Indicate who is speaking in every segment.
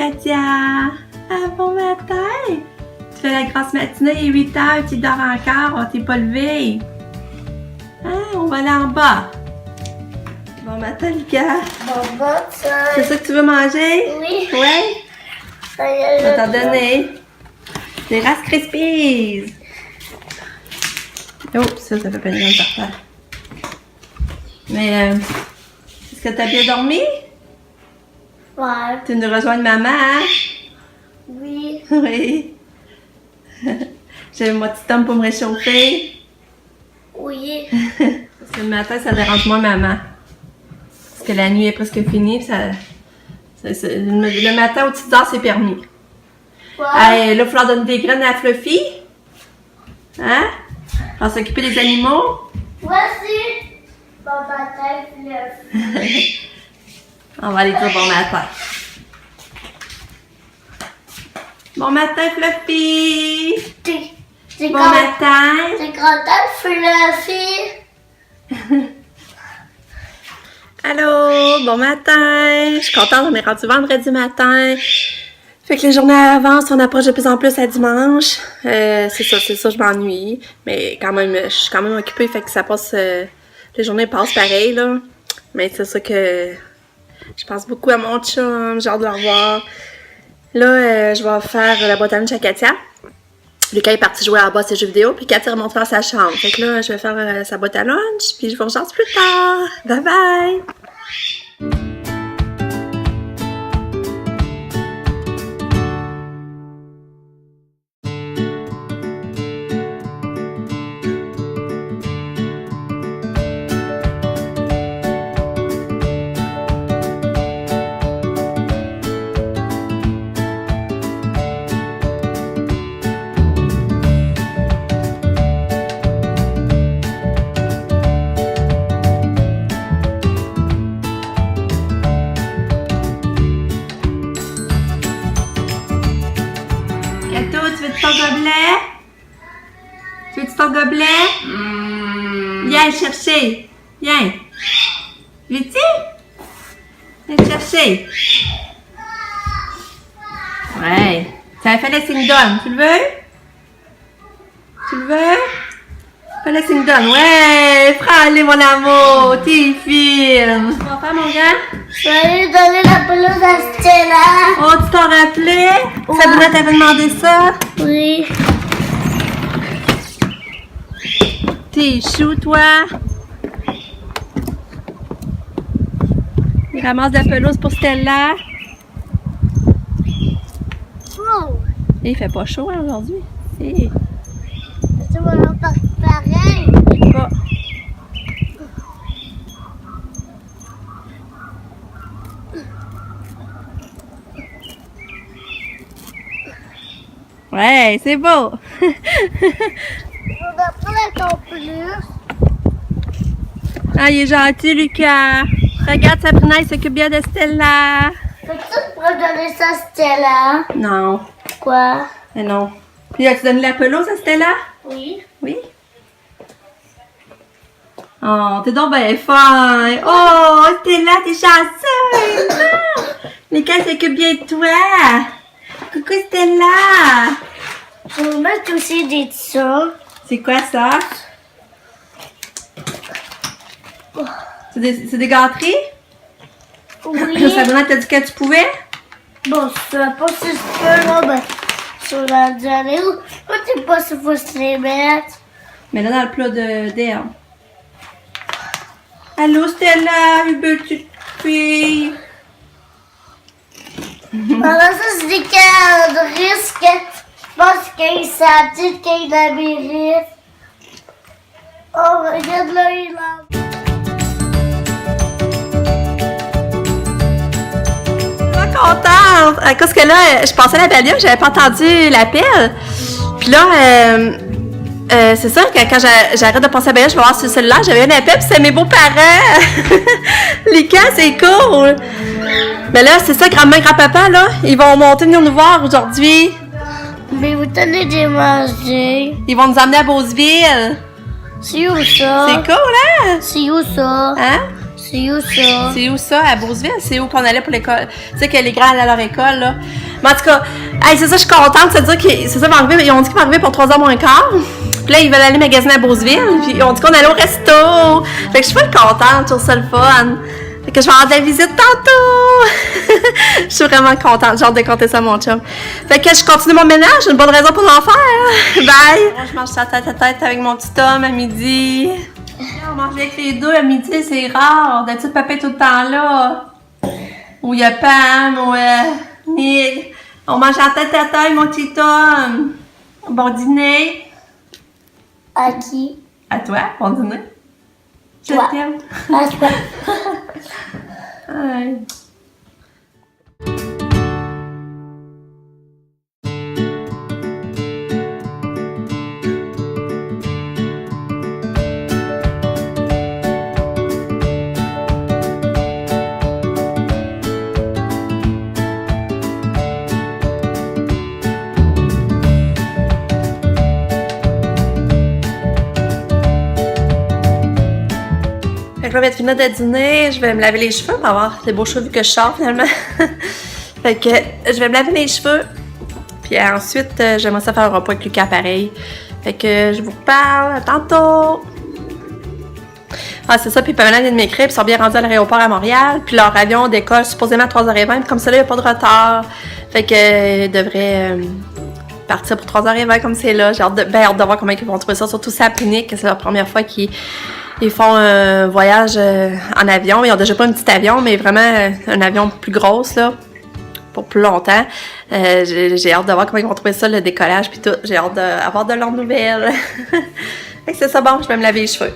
Speaker 1: Katia! Ah, bon matin! Tu fais la grasse matinée, il est 8 heures, tu dors encore, on t'est pas levé. Ah, on va aller en bas. Bon matin, Lucas.
Speaker 2: Bon matin.
Speaker 1: C'est ça que tu veux manger?
Speaker 2: Oui.
Speaker 1: Ouais? Je vais t'en donner. Des Rice Krispies. Oh, ça fait pas une grande par terre. Mais, est-ce que t'as bien dormi?
Speaker 2: Ouais.
Speaker 1: Tu nous rejoindre maman, hein?
Speaker 2: Oui.
Speaker 1: Oui. J'ai mon petit homme pour me réchauffer.
Speaker 2: Oui.
Speaker 1: Parce que le matin, ça dérange moins maman. Parce que la nuit est presque finie, le matin, au-dessus de c'est permis.
Speaker 2: Ouais.
Speaker 1: Hey, là, il va falloir donner des graines à Fluffy. Hein? On va s'occuper des animaux.
Speaker 2: Voici. Bon matin, Fluffy.
Speaker 1: On va aller dire bon matin. Bon matin, Fluffy!
Speaker 2: C'est
Speaker 1: Bon matin!
Speaker 2: C'est content, Fluffy.
Speaker 1: Allô, bon matin! Je suis contente, on est rendu vendredi matin. Fait que les journées avancent, on approche de plus en plus à dimanche. C'est ça, je m'ennuie. Mais quand même, je suis quand même occupée, fait que ça passe... les journées passent pareil, là. Mais c'est ça que... Je pense beaucoup à mon chum, j'ai hâte de le revoir. Là, je vais faire la boîte à lunch à Katia. Lucas est parti jouer à bas ses jeux vidéo, puis Katia remonte dans sa chambre. Fait que là, je vais faire sa boîte à lunch, puis je vous rejoins plus tard. Bye bye! Tu veux ton gobelet? Tu veux ton gobelet? Viens chercher. Viens. Veux-tu? Viens chercher. Ouais. Ça fait le signe d'homme. Tu le veux? Tu le veux? Fais le signe d'homme. Ouais. Prends-les, mon amour. T'es fine. Tu vas faire, mon gars?
Speaker 2: Je vais aller donner la pelouse à Stella.
Speaker 1: Oh, tu t'en rappelais?
Speaker 2: Ouais.
Speaker 1: Sabrina t'avait demandé ça?
Speaker 2: Oui.
Speaker 1: T'es chou, toi? Il ramasse de la pelouse pour Stella.
Speaker 2: Oh.
Speaker 1: Et il fait pas chaud hein, aujourd'hui. Et...
Speaker 2: Ça va leur faire pareil.
Speaker 1: Pas. Ouais, c'est beau!
Speaker 2: On va pas la plus.
Speaker 1: Ah, il est gentil, Lucas! Regarde, Sabrina, il s'occupe bien de Stella!
Speaker 2: Peux-tu me donner ça à Stella?
Speaker 1: Non.
Speaker 2: Quoi?
Speaker 1: Mais non. Puis, as-tu donné la pelouse à Stella?
Speaker 2: Oui.
Speaker 1: Oui? Oh, t'es donc bien fin! Oh, Stella, t'es chanceuse! Ah! Lucas s'occupe bien de toi! Coucou, Stella!
Speaker 2: Je vais mettre aussi des sons.
Speaker 1: C'est quoi ça? C'est des gâteries?
Speaker 2: Oui.
Speaker 1: Sabrina t'a dit que tu pouvais?
Speaker 2: Bon, je sais pas si je peux, là, ben, sur la journée ou je sais pas si faut se les mettre.
Speaker 1: Mais là, dans le plat d'elle. Allô, Stella, une petite fille.
Speaker 2: Alors ça, c'est des cas de risque. Je pense qu'il s'attire qu'il la mérite. Oh, regarde là, il a...
Speaker 1: Contente! À cause que là, je passais à la Valium, j'avais pas entendu l'appel. Puis là, c'est ça que quand j'arrête de passer à Valium, je vais voir sur le cellulaire, j'avais un appel, puis c'est mes beaux-parents! Lucas, c'est cool! Mais là, c'est ça, grand-maman, grand-papa, là, ils vont monter venir nous voir aujourd'hui.
Speaker 2: Mais vous tenez de manger.
Speaker 1: Ils vont nous emmener à Beauceville.
Speaker 2: C'est où ça?
Speaker 1: C'est cool, hein?
Speaker 2: C'est où ça?
Speaker 1: Hein?
Speaker 2: C'est C'est où ça?
Speaker 1: C'est où ça, à Beauceville? C'est où qu'on allait pour l'école? Tu sais que les grands allaient à leur école, là. Mais en tout cas, hey, c'est ça, je suis contente de te dire que c'est ça, ils ont dit qu'ils vont arriver pour 3h moins quart. Puis là, ils veulent aller magasiner à Beauceville. Puis ils ont dit qu'on allait au resto. Fait que je suis pas contente, je trouve ça le fun. Fait que je vais avoir de la visite tantôt! Je suis vraiment contente, j'ai hâte de compter ça à mon chum. Fait que je continue mon ménage, j'ai une bonne raison pour l'en faire. Bye! Moi, je mange ça tête à tête avec mon petit homme à midi. On mange avec les deux à midi, c'est rare. D'habitude, papa est tout le temps là. Ou il y a Pam, ou Nick. On mange à tête à tête, mon petit homme. Bon dîner.
Speaker 2: À qui?
Speaker 1: À toi, bon dîner. Je
Speaker 2: Toi.
Speaker 1: t'aime.
Speaker 2: À toi.
Speaker 1: Aïe. Fait que là, je vais être finie de dîner, je vais me laver les cheveux pour avoir des beaux cheveux vu que je sors finalement. Fait que je vais me laver les cheveux. Puis ensuite, j'aimerais ça faire un repas avec Lucas pareil. Fait que je vous reparle tantôt. Ah, c'est ça, puis Pamela vient de m'écrire, puis ils sont bien rendus à l'aéroport à Montréal. Puis leur avion décolle supposément à 3h20, puis comme ça, là, il n'y a pas de retard. Fait que ils devraient partir pour 3h20 comme c'est là. J'ai hâte de voir comment ils vont trouver ça, surtout ça à Punique, que c'est la première fois qu'ils font un voyage en avion. Ils ont déjà pas un petit avion, mais vraiment un avion plus grosse, là, pour plus longtemps. J'ai hâte de voir comment ils vont trouver ça, le décollage, puis tout. J'ai hâte d'avoir de leurs nouvelles. Fait que c'est ça, bon, je vais me laver les cheveux.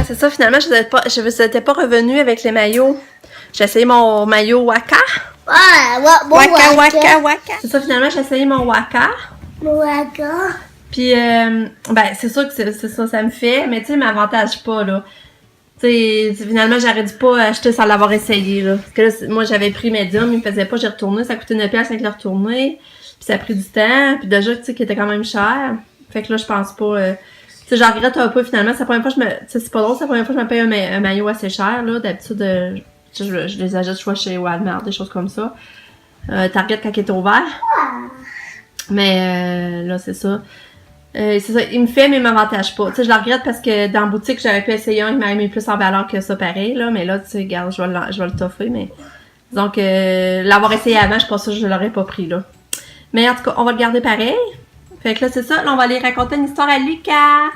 Speaker 1: C'est ça, finalement, je vous étais pas revenue avec les maillots. J'ai essayé mon maillot Waka. Waka. C'est ça, finalement, j'ai essayé mon Waka.
Speaker 2: Waka.
Speaker 1: Puis, ben, c'est sûr que c'est ça me fait, mais tu sais, il m'avantage pas, là. Tu sais, finalement, j'aurais dû pas acheter sans l'avoir essayé, là. Parce que là, moi, j'avais pris médium, il me faisait pas, j'ai retourné, ça coûtait 9$ avec le retourner. Puis ça a pris du temps, puis déjà, tu sais, qu'il était quand même cher. Fait que là, je pense pas... Tu sais, j'en regrette un peu finalement. C'est la première fois que c'est pas drôle, c'est la première fois que je me paye un maillot assez cher, là. D'habitude, je les achète soit chez Walmart, des choses comme ça. Target quand il est ouvert. Mais là, c'est ça. C'est ça, il me fait, mais il m'avantage pas. Tu sais, je la regrette parce que dans la boutique, j'avais pu essayer un qui m'avait mis plus en valeur que ça, pareil, là. Mais là, tu sais, regarde, je vais le toffer, mais... Donc, l'avoir essayé avant, je suis pas sûre que je l'aurais pas pris, là. Mais en tout cas, on va le garder pareil. Fait que là, c'est ça. Là, on va aller raconter une histoire à Lucas.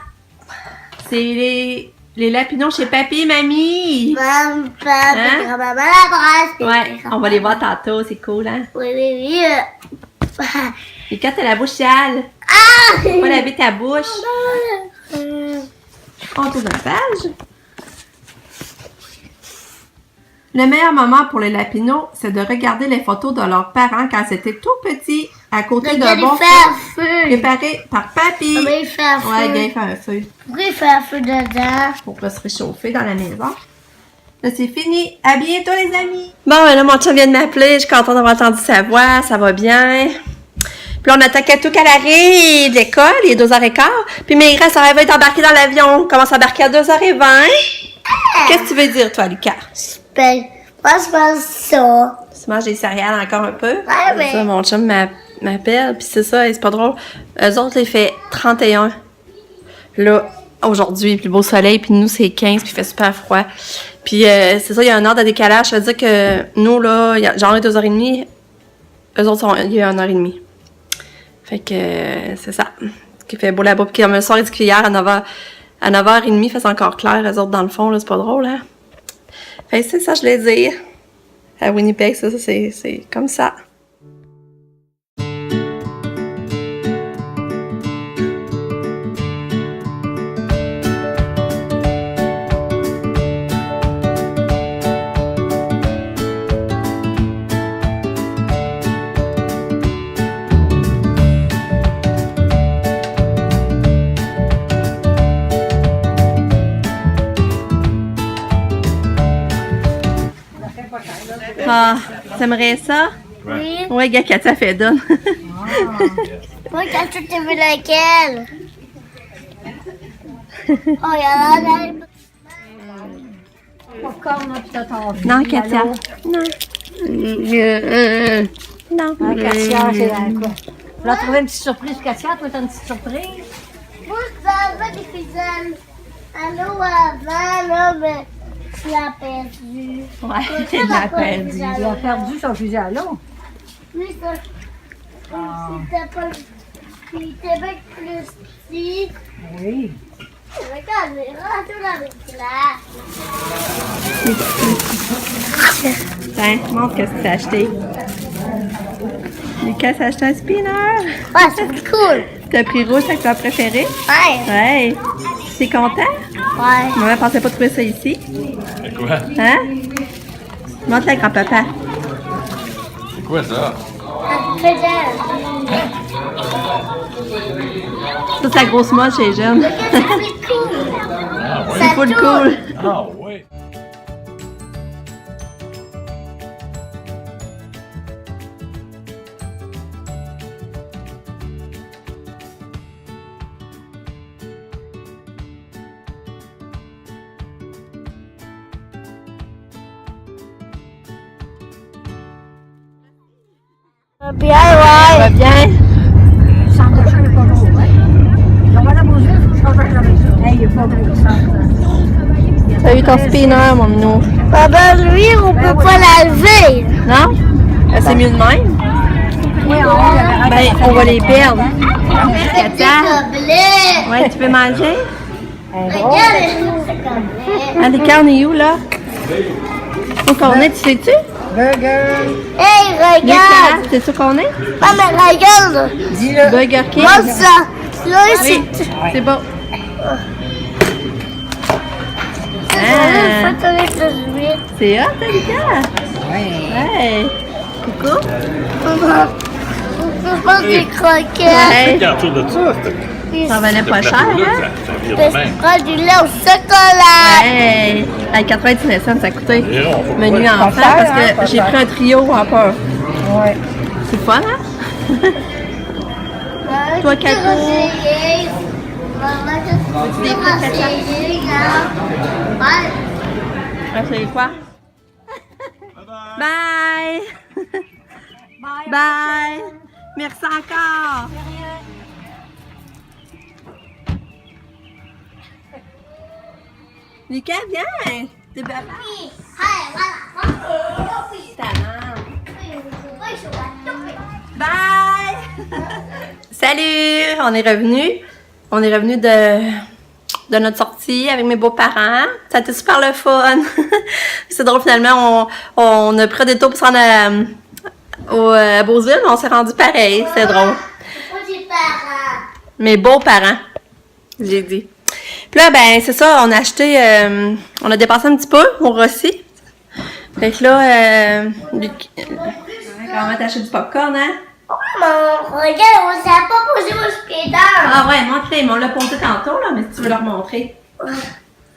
Speaker 1: C'est les lapinons chez papy et mamie.
Speaker 2: Maman,
Speaker 1: Hein?
Speaker 2: maman, la
Speaker 1: Ouais, on va les voir tantôt. C'est cool, hein?
Speaker 2: Oui.
Speaker 1: Lucas, t'as la bouche sale. On va laver ta bouche. On tourne une page. Le meilleur moment pour les lapinaux, c'est de regarder les photos de leurs parents quand ils étaient tout petits, à côté d'un bon feu préparé par papy.
Speaker 2: Comment il fait un feu?
Speaker 1: Ouais, gars, il fait un feu.
Speaker 2: Pourquoi il fait un feu dedans?
Speaker 1: Pour se réchauffer dans la maison. Là, c'est fini. À bientôt, les amis. Bon, là, mon chum vient de m'appeler. Je suis contente d'avoir entendu sa voix. Ça va bien. Puis là, on attend tout qu'elle arrive de l'école. Il est 2h15. Puis Maïra, ça va être embarquée dans l'avion. On commence à embarquer à 2h20. Qu'est-ce que tu veux dire, toi, Lucas?
Speaker 2: Ben, moi, je pense ça.
Speaker 1: Tu manges des céréales encore un peu?
Speaker 2: Ouais, mais...
Speaker 1: Ça, mon chum m'appelle. Puis c'est ça, c'est pas drôle. Eux autres, il fait 31. Là, aujourd'hui, puis le beau soleil. Puis nous, c'est 15, puis il fait super froid. Puis c'est ça, il y a 1 heure de décalage. Ça veut dire que nous, là, j'en ai 2h30. Eux autres, il y a 1h30. Fait que c'est ça. Qui fait beau là-bas. Puis comme le soir, il dit qu'hier, à 9h30, il fait encore clair. Eux autres, dans le fond, là, c'est pas drôle, hein? Fait que c'est ça, je l'ai dit. À Winnipeg, ça c'est comme ça. Ah, t'aimerais ça?
Speaker 2: Oui.
Speaker 1: Ouais, gars, Katia fait donne.
Speaker 2: Moi, quand tu t'es vu laquelle? Oh, il y a la
Speaker 3: Popcorn, là, puis t'as ton
Speaker 1: Non,
Speaker 3: fille,
Speaker 1: Katia.
Speaker 3: allô?
Speaker 1: Non. Non.
Speaker 3: Hein, Katia, c'est dans quoi? Tu vas trouver une petite surprise, Katia? Toi, t'as une petite surprise?
Speaker 2: Moi, je savais des fusaines. Allô, avant, là, mais tu l'as perdu.
Speaker 1: Ouais, il l'a perdu.
Speaker 3: Il a perdu son fusil à l'eau.
Speaker 2: Oui, ça. C'était pas. Il était bien plus petit.
Speaker 3: Oui.
Speaker 2: Regarde, j'ai rentré dans les glaces.
Speaker 1: Tiens, montre qu'est-ce que t'as acheté. Lucas s'est acheté un spinner.
Speaker 2: Ouais, c'est cool.
Speaker 1: T'as pris rouge, ta couleur préférée?
Speaker 2: Ouais.
Speaker 1: Ouais. T'es content?
Speaker 2: Ouais.
Speaker 1: Maman pensait pas trouver ça ici.
Speaker 4: C'est quoi?
Speaker 1: Hein? Montre-le à grand-papa.
Speaker 4: C'est quoi ça?
Speaker 2: Un pédale.
Speaker 1: Ça, c'est la grosse mode chez les jeunes.
Speaker 2: C'est cool.
Speaker 4: Ah
Speaker 1: C'est full cool.
Speaker 4: Ah oui.
Speaker 2: Bien, ouais.
Speaker 1: Va bien?
Speaker 3: Le centre d'achat n'est pas gros. On va la bouger, il faut que je change la maison. Hey, il est pas gros, le centre.
Speaker 1: T'as eu ton spinner, mon minou.
Speaker 2: Papa, lui, on peut pas l'enlever.
Speaker 1: Non? C'est mieux de même?
Speaker 3: Oui, en haut, il y avait
Speaker 1: Ben, on va les perdre.
Speaker 2: C'est
Speaker 1: Katia?
Speaker 2: blé.
Speaker 1: Ouais, tu veux manger?
Speaker 2: Regarde, c'est comme blé.
Speaker 1: Ah, les carnes, est où, là? Où qu'on est, tu sais-tu?
Speaker 3: Burger.
Speaker 2: Hey, regarde.
Speaker 1: Lucas, sais-tu où qu'on est?
Speaker 2: Ah, mais regarde.
Speaker 3: Dis-le.
Speaker 1: Burger King.
Speaker 2: Regarde ça. Là,
Speaker 1: Oui,
Speaker 2: c'est...
Speaker 1: c'est beau.
Speaker 2: C'est
Speaker 1: Ah.
Speaker 2: une photo avec le huit.
Speaker 1: C'est hot, hein, Lucas?
Speaker 3: Oui.
Speaker 1: Hey! Coucou?
Speaker 2: On peut faire des croquettes.
Speaker 1: Hey!
Speaker 4: Regarde autour de ça,
Speaker 2: Puis
Speaker 1: Ça valait pas cher, hein?
Speaker 4: ça vire
Speaker 2: je
Speaker 4: de même.
Speaker 2: prends du lait au chocolat.
Speaker 1: Hey! À 99 cents, ça coûtait.
Speaker 4: Et non, faut
Speaker 1: Menu
Speaker 4: pas-
Speaker 1: enfant,
Speaker 3: cher,
Speaker 1: parce
Speaker 3: hein, pas
Speaker 1: que j'ai
Speaker 3: cher.
Speaker 1: pris un trio en peur.
Speaker 3: Oui.
Speaker 1: C'est fun, hein? Toi, Katou?
Speaker 2: Maman, je
Speaker 1: des
Speaker 2: suis
Speaker 1: croquettes, Katia?
Speaker 2: conseillée, là. Ouais.
Speaker 1: C'est quoi? Bye!
Speaker 3: Bye.
Speaker 1: Bye! Merci encore! Lucas, viens! T'es belle.
Speaker 2: Hey, voilà.
Speaker 1: Talent. Bye! Salut! On est revenu. On est revenu de notre sortie avec mes beaux-parents. Ça a été super le fun. C'est drôle, finalement, on a pris des tours pour se rendre à Beauceville, mais on s'est rendu pareil. C'est drôle.
Speaker 2: Moi, j'ai parents.
Speaker 1: Mes beaux-parents, j'ai dit. Puis là, ben, c'est ça, on a acheté, on a dépensé un petit peu au Rossi. Fait que là, comment t'as acheté du popcorn, hein?
Speaker 2: Maman, regarde, on s'est pas posé au skater.
Speaker 1: Ah ouais, montre-les, mais on l'a ponté tantôt, là, mais si tu veux leur montrer.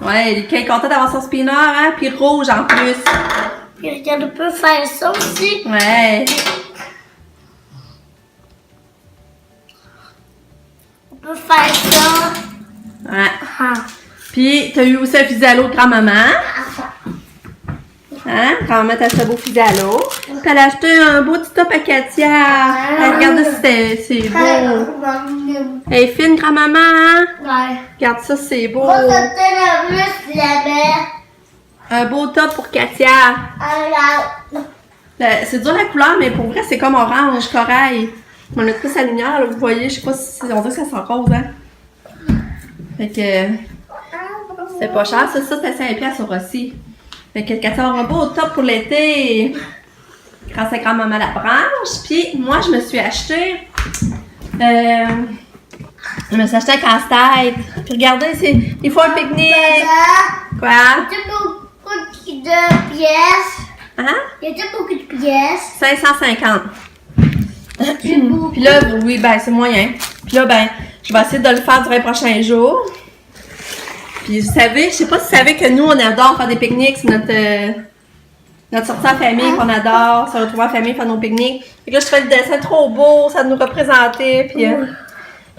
Speaker 1: Ouais, Lucas est content d'avoir son spinner, hein, puis rouge en plus.
Speaker 2: Puis regarde, on peut faire ça aussi.
Speaker 1: Ouais.
Speaker 2: On peut faire ça.
Speaker 1: Ouais.
Speaker 2: Ah.
Speaker 1: Puis, t'as eu aussi un fusil à l'eau de grand-maman. Hein? Grand-maman t'a acheté un beau fusil à l'eau. Puis elle a acheté un beau petit top à Katia. Elle regardez si c'est beau. Elle est fine, grand-maman, hein?
Speaker 2: Ouais.
Speaker 1: Regarde ça, c'est beau.
Speaker 2: Moi, c'était la plus la mère.
Speaker 1: Un beau top pour Katia.
Speaker 2: Alors,
Speaker 1: C'est dur la couleur, mais pour vrai, c'est comme orange, corail. On a pris sa lumière, là, vous voyez, je sais pas si on dirait que ça sent rose, hein? Fait que c'est pas cher, ça c'était 5$ au Rossi. Fait que Katia aura un beau top pour l'été. Grâce à grand-maman la branche. Puis moi, je me suis acheté un casse-tête. Puis regardez, il faut un pique-nique. Quoi?
Speaker 2: il y a beaucoup de pièces.
Speaker 1: Hein?
Speaker 2: Il y a beaucoup de pièces.
Speaker 1: 550.
Speaker 2: C'est beau.
Speaker 1: Puis là, oui, ben c'est moyen. Puis là, ben, je vais essayer de le faire durant les prochains jours. Puis vous savez, je sais pas si vous savez que nous, on adore faire des pique-niques. C'est notre sortie en famille qu'on adore, se retrouver en famille, faire nos pique-niques. Fait que là, je fais le dessin trop beau, ça nous représentait, puis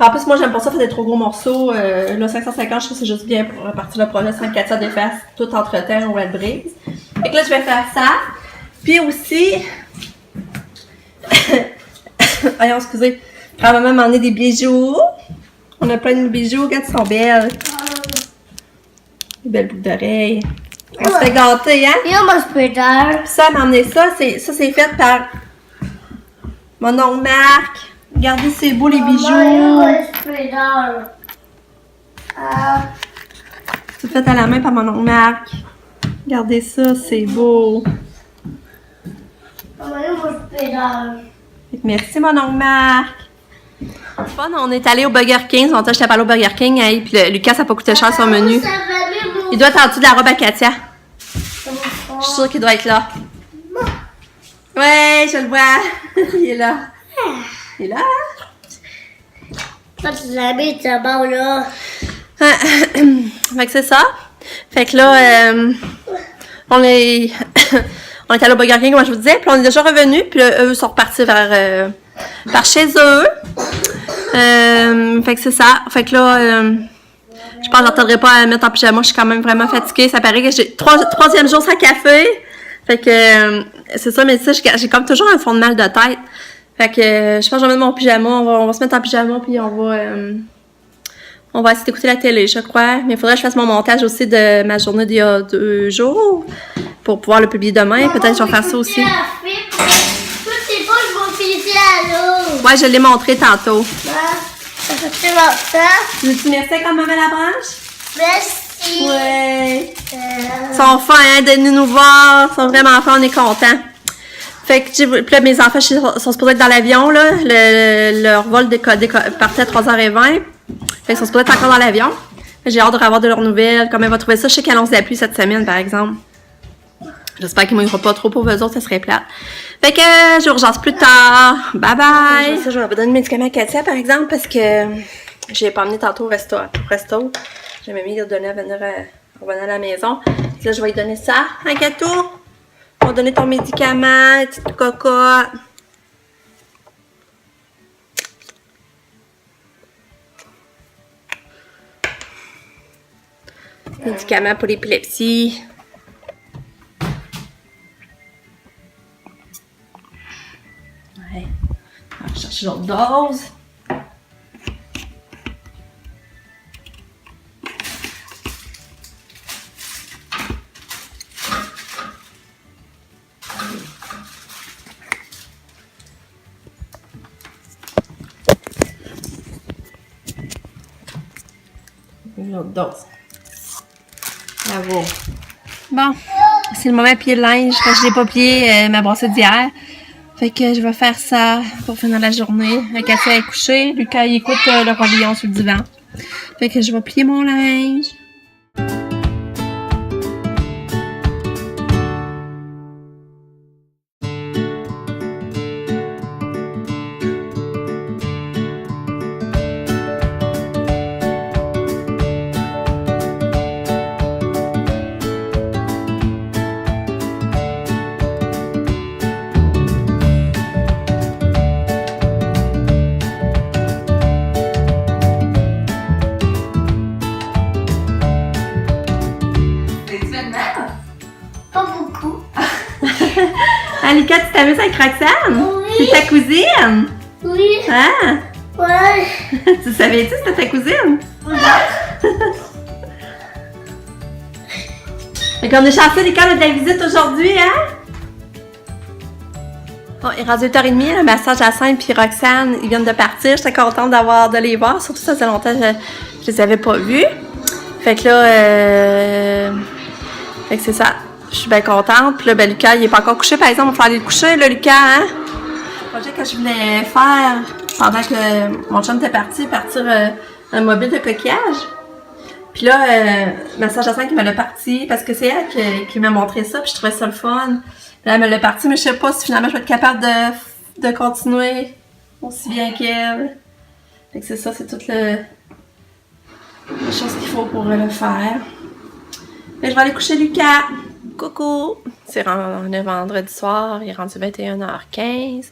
Speaker 1: en plus, moi, j'aime pas ça, faire des trop gros morceaux. Le 550, je trouve que c'est juste bien pour repartir le projet 5-4 d'efface tout entre-temps ou elle brise. Fait que là, je vais faire ça. Puis aussi... Allons, excusez. Ma maman m'a emmené des bijoux. On a plein de bijoux, regarde, ils sont belles. Des belles boucles d'oreilles. On se fait gâter, hein?
Speaker 2: Il y a mon spider.
Speaker 1: Puis ça, elle m'a emmené ça. C'est fait par mon oncle Marc. Regardez, c'est beau les bijoux.
Speaker 2: Mon spider.
Speaker 1: C'est fait à la main par mon oncle Marc. Regardez ça, c'est beau.
Speaker 2: Mon spider.
Speaker 1: Merci, mon oncle Marc. C'est fun, on est allé au Burger King. On j'étais parlé au Burger King. Hey, puis Lucas, ça n'a pas coûté cher son menu. Il doit être en dessous de la robe à Katia. Je suis sûre qu'il doit être là. Ouais, je le vois. Il est là. Il est là.
Speaker 2: Quand tu l'as mis d'abord là.
Speaker 1: Fait que c'est ça. Fait que là, on est allé au Burger King, comme je vous disais. Puis on est déjà revenus. Puis là, eux sont repartis vers chez eux. Fait que c'est ça. Fait que là, je pense que j'entendrai pas à mettre en pyjama. Je suis quand même vraiment fatiguée. Ça paraît que j'ai troisième jour sans café. Fait que c'est ça, mais ça, j'ai comme toujours un fond de mal de tête. Fait que je pense que je vais mettre mon pyjama. On va se mettre en pyjama puis on va essayer d'écouter la télé, je crois. Mais il faudrait que je fasse mon montage aussi de ma journée d'il y a 2 jours pour pouvoir le publier demain. Peut-être que je vais faire ça aussi.
Speaker 2: Tout c'est pas, je vais filer à l'eau.
Speaker 1: Ouais, je l'ai montré tantôt.
Speaker 2: Ça fait longtemps.
Speaker 1: Tu merci comme maman la branche?
Speaker 2: Merci.
Speaker 1: Ouais. Ils sont fins, hein, de nous voir. Ils sont vraiment fins, on est contents. Fait que, puis là, mes enfants sont supposés être dans l'avion, là. Leur vol partait à 3h20. Fait qu'ils sont supposés être encore dans l'avion. J'ai hâte de revoir de leurs nouvelles. Comment elle va trouver ça? Je sais qu'elle lance d'appui cette semaine, par exemple. J'espère qu'il ne m'ouvrira pas trop pour eux autres, ça serait plate. Fait que, je vous rejoins plus tard. Bye bye! Ça, je vais donner le médicament à Katia, par exemple, parce que je l'ai pas emmené tantôt au resto. J'avais mis de donner à venir en revenant à la maison. Puis là, je vais lui donner ça. Hein, Katou? On va donner ton médicament, petite cocotte. Médicament pour l'épilepsie. Ouais. On va chercher l'autre dose. Une autre dose. Bravo. Bon, c'est le moment de plier le linge parce que je n'ai pas plié ma brassette d'hier. Fait que je vais faire ça pour finir la journée. Katia est couchée. Lucas, il écoute le Roi Lion sur le divan. Fait que je vais plier mon linge.
Speaker 2: Pas beaucoup.
Speaker 1: Ah, Lucas, tu t'amuses avec Roxane?
Speaker 2: Oui.
Speaker 1: C'est ta cousine?
Speaker 2: Oui.
Speaker 1: Ah!
Speaker 2: Ouais.
Speaker 1: Tu savais-tu que c'était ta cousine? Fait qu'on est chanceux, l'école a de la visite aujourd'hui, hein? Bon, il est rendu 8h30, le massage à Sainte puis Roxane, ils viennent de partir. J'étais contente de les voir, surtout ça faisait longtemps que je les avais pas vus. Fait que là, fait que c'est ça. Je suis bien contente. Puis là, ben, Lucas, il est pas encore couché, par exemple. On va aller le coucher, là, Lucas, hein? Le projet que je voulais faire pendant que mon chum était partir un mobile de coquillage. Puis là, Massage à 5 qui me l'a parti parce que c'est elle qui m'a montré ça, puis je trouvais ça le fun. Puis là, elle me l'a parti, mais je sais pas si finalement je vais être capable de continuer aussi bien qu'elle. Fait que c'est ça, c'est toutes les choses qu'il faut pour le faire. Fait que je vais aller coucher Lucas. Coucou! On est vendredi soir, il est rendu 21h15.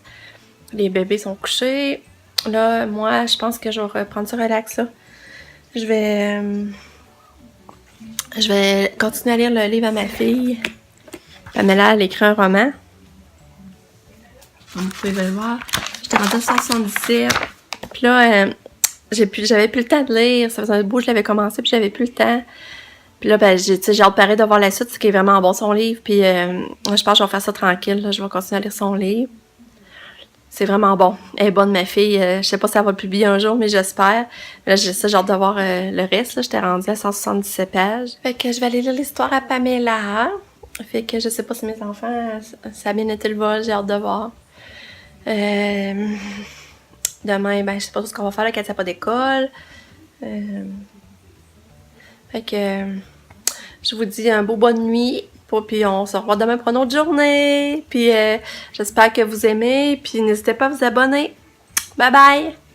Speaker 1: Les bébés sont couchés. Là, moi, je pense que je vais reprendre ça relax, là. Je vais continuer à lire le livre à ma fille. Pamela, elle écrit un roman. Comme vous pouvez le voir. J'étais rendue à 177. Puis là, j'avais plus le temps de lire. Ça faisait un bout que je l'avais commencé, puis j'avais plus le temps. Puis là, ben, j'ai hâte pareil de voir la suite, ce qui est vraiment bon, son livre. Puis je pense que je vais faire ça tranquille. Là. Je vais continuer à lire son livre. C'est vraiment bon. Elle est bonne, ma fille. Je sais pas si elle va le publier un jour, mais j'espère. Là, j'ai hâte de voir le reste. J'étais rendue à 177 pages. Fait que je vais aller lire l'histoire à Pamela. Fait que je sais pas si mes enfants, ça a bien été le vol. J'ai hâte de voir. Demain, ben, je sais pas ce qu'on va faire là, quand il n'y a pas d'école. Fait que je vous dis un beau bonne nuit. Puis on se revoit demain pour une autre journée. Puis j'espère que vous aimez. Puis n'hésitez pas à vous abonner. Bye bye!